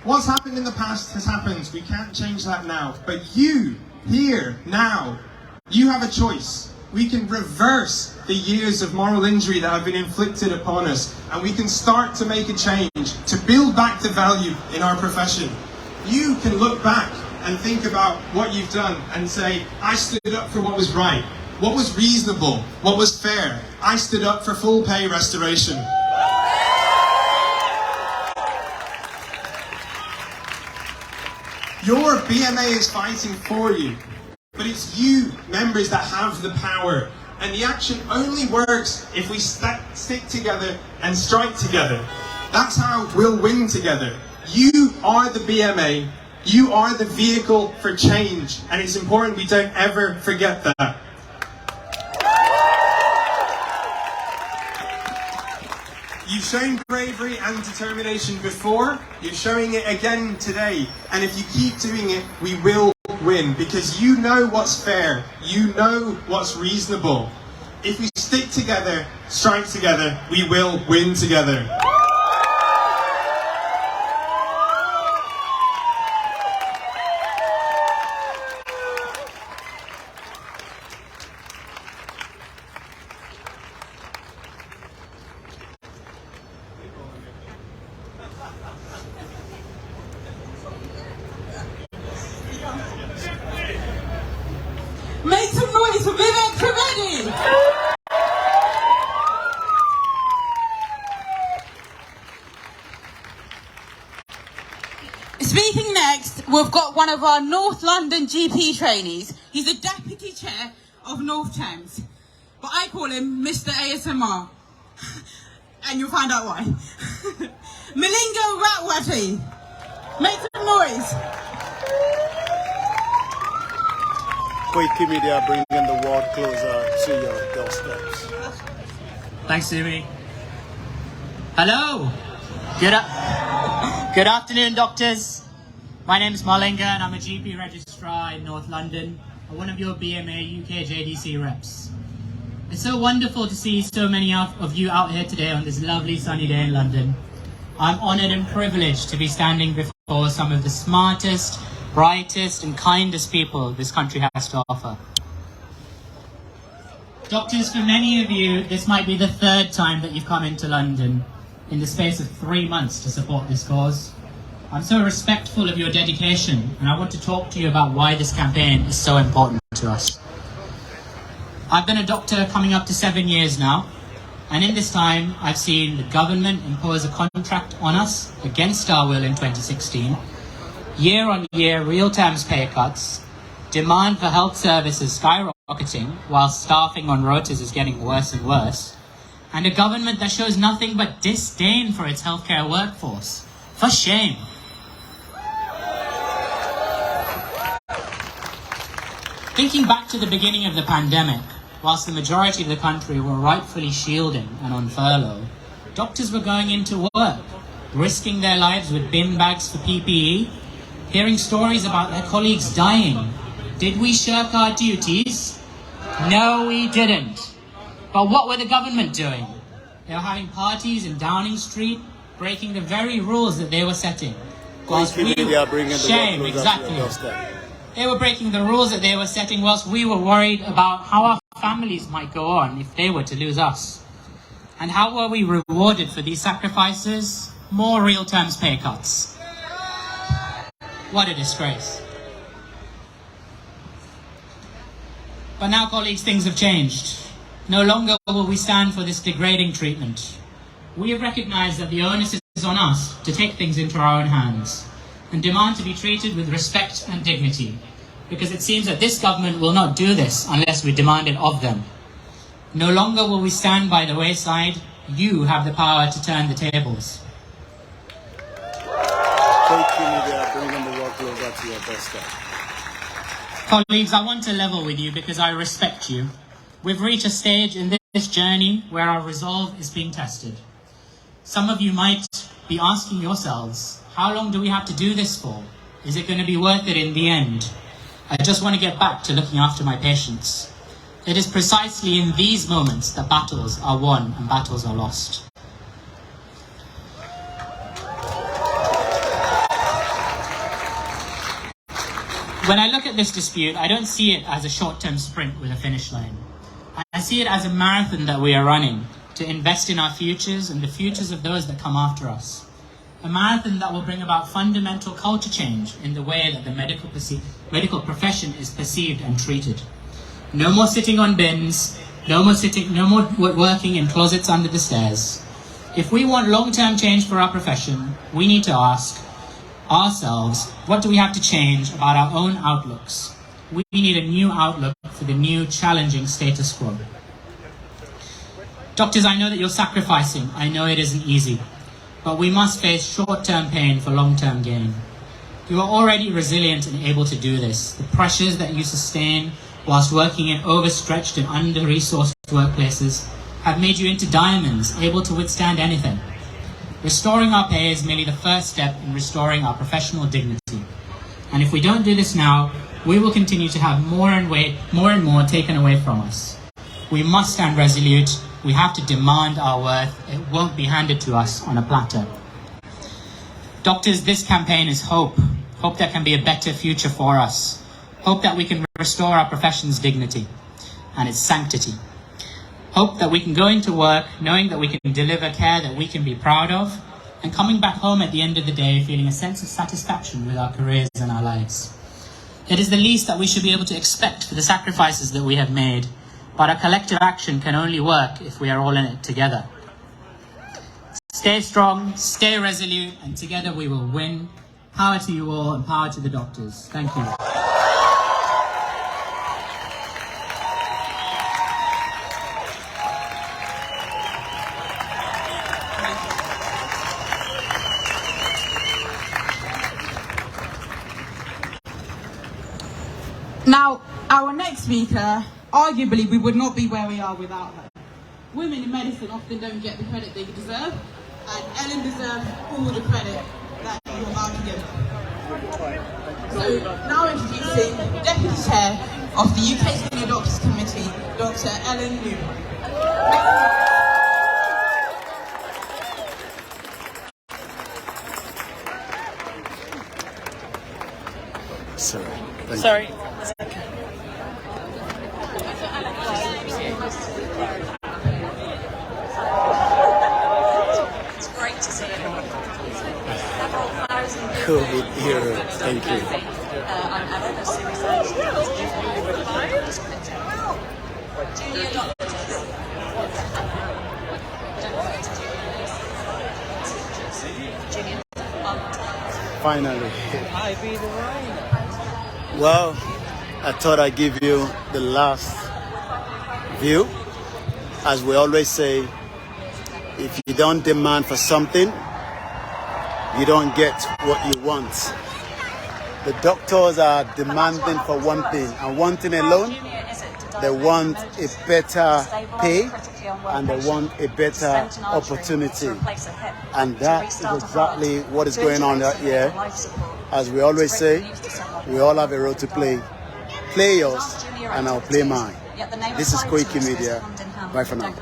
What's happened in the past has happened. We can't change that now. But you, here, now, you have a choice. We can reverse the years of moral injury that have been inflicted upon us, and we can start to make a change, to build back the value in our profession. You can look back and think about what you've done and say, I stood up for what was right, what was reasonable, what was fair. I stood up for full pay restoration. Your BMA is fighting for you. But it's you, members, that have the power. And the action only works if we stick together and strike together. That's how we'll win together. You are the BMA. You are the vehicle for change. And it's important we don't ever forget that. You've shown bravery and determination before. You're showing it again today. And if you keep doing it, we will win, because you know what's fair, you know what's reasonable. If we stick together, strike together, we will win together. Make some noise for Bma Protest London! Speaking next, we've got one of our North London GP trainees. He's the Deputy Chair of North Thames, but I call him Mr. ASMR, and you'll find out why. Malinga Ratwati, make some noise. Quake Media bringing the world closer to your doorsteps. Thanks, Sumi. Hello. Good afternoon, doctors. My name is Malinga and I'm a GP registrar in North London and one of your BMA UK JDC reps. It's so wonderful to see so many of you out here today on this lovely sunny day in London. I'm honoured and privileged to be standing before some of the smartest, brightest and kindest people this country has to offer. Doctors, for many of you, this might be the third time that you've come into London in the space of 3 months to support this cause. I'm so respectful of your dedication, and I want to talk to you about why this campaign is so important to us. I've been a doctor coming up to 7 years now, and in this time I've seen the government impose a contract on us against our will in 2016, year on year real terms pay cuts, demand for health services skyrocketing while staffing on rotas is getting worse and worse, and a government that shows nothing but disdain for its healthcare workforce. For shame. Thinking back to the beginning of the pandemic, whilst the majority of the country were rightfully shielding and on furlough, doctors were going into work, risking their lives with bin bags for PPE, hearing stories about their colleagues dying. Did we shirk our duties? No, we didn't. But what were the government doing? They were having parties in Downing Street, breaking the very rules that they were setting. Whilst we shame, exactly. They were breaking the rules that they were setting whilst we were worried about how our families might go on if they were to lose us. And how were we rewarded for these sacrifices? More real terms pay cuts. What a disgrace. But now, colleagues, things have changed. No longer will we stand for this degrading treatment. We have recognized that the onus is on us to take things into our own hands and demand to be treated with respect and dignity, because it seems that this government will not do this unless we demand it of them. No longer will we stand by the wayside. You have the power to turn the tables. Quake Media bringing the world closer to your doorstep. Colleagues, I want to level with you because I respect you. We've reached a stage in this journey where our resolve is being tested. Some of you might be asking yourselves, how long do we have to do this for? Is it going to be worth it in the end? I just want to get back to looking after my patients. It is precisely in these moments that battles are won and battles are lost. When I look at this dispute, I don't see it as a short-term sprint with a finish line. I see it as a marathon that we are running to invest in our futures and the futures of those that come after us. A marathon that will bring about fundamental culture change in the way that the medical profession is perceived and treated. No more sitting on bins, no more working in closets under the stairs. If we want long-term change for our profession, we need to ask ourselves, what do we have to change about our own outlooks? We need a new outlook for the new challenging status quo. Doctors, I know that you're sacrificing. I know it isn't easy. But we must face short-term pain for long-term gain. You are already resilient and able to do this. The pressures that you sustain whilst working in overstretched and under-resourced workplaces have made you into diamonds, able to withstand anything. Restoring our pay is merely the first step in restoring our professional dignity. And if we don't do this now, we will continue to have more and more taken away from us. We must stand resolute. We have to demand our worth. It won't be handed to us on a platter. Doctors, this campaign is hope. Hope there can be a better future for us. Hope that we can restore our profession's dignity and its sanctity. Hope that we can go into work knowing that we can deliver care that we can be proud of, and coming back home at the end of the day feeling a sense of satisfaction with our careers and our lives. It is the least that we should be able to expect for the sacrifices that we have made, but our collective action can only work if we are all in it together. Stay strong, stay resolute, and together we will win. Power to you all and power to the doctors. Thank you. Now, our next speaker, arguably we would not be where we are without her. Women in medicine often don't get the credit they deserve, and Ellen deserves all the credit that you're about to give her. So, now introducing Deputy Chair of the UK Senior Doctors Committee, Dr. Ellen Newman. Sorry. It's great to see you. COVID hero. Thank you. I'm Ellen, a series junior doctors. Finally. Well, I thought I'd give you the last view. As we always say, if you don't demand for something, you don't get what you want. The doctors are demanding for one thing, and one thing alone. They want a better pay and they want a better opportunity. And that is exactly what is going on here. As we always say, we all have a role to play. Play yours and I'll play mine. This is Koiki Media. Bye for now.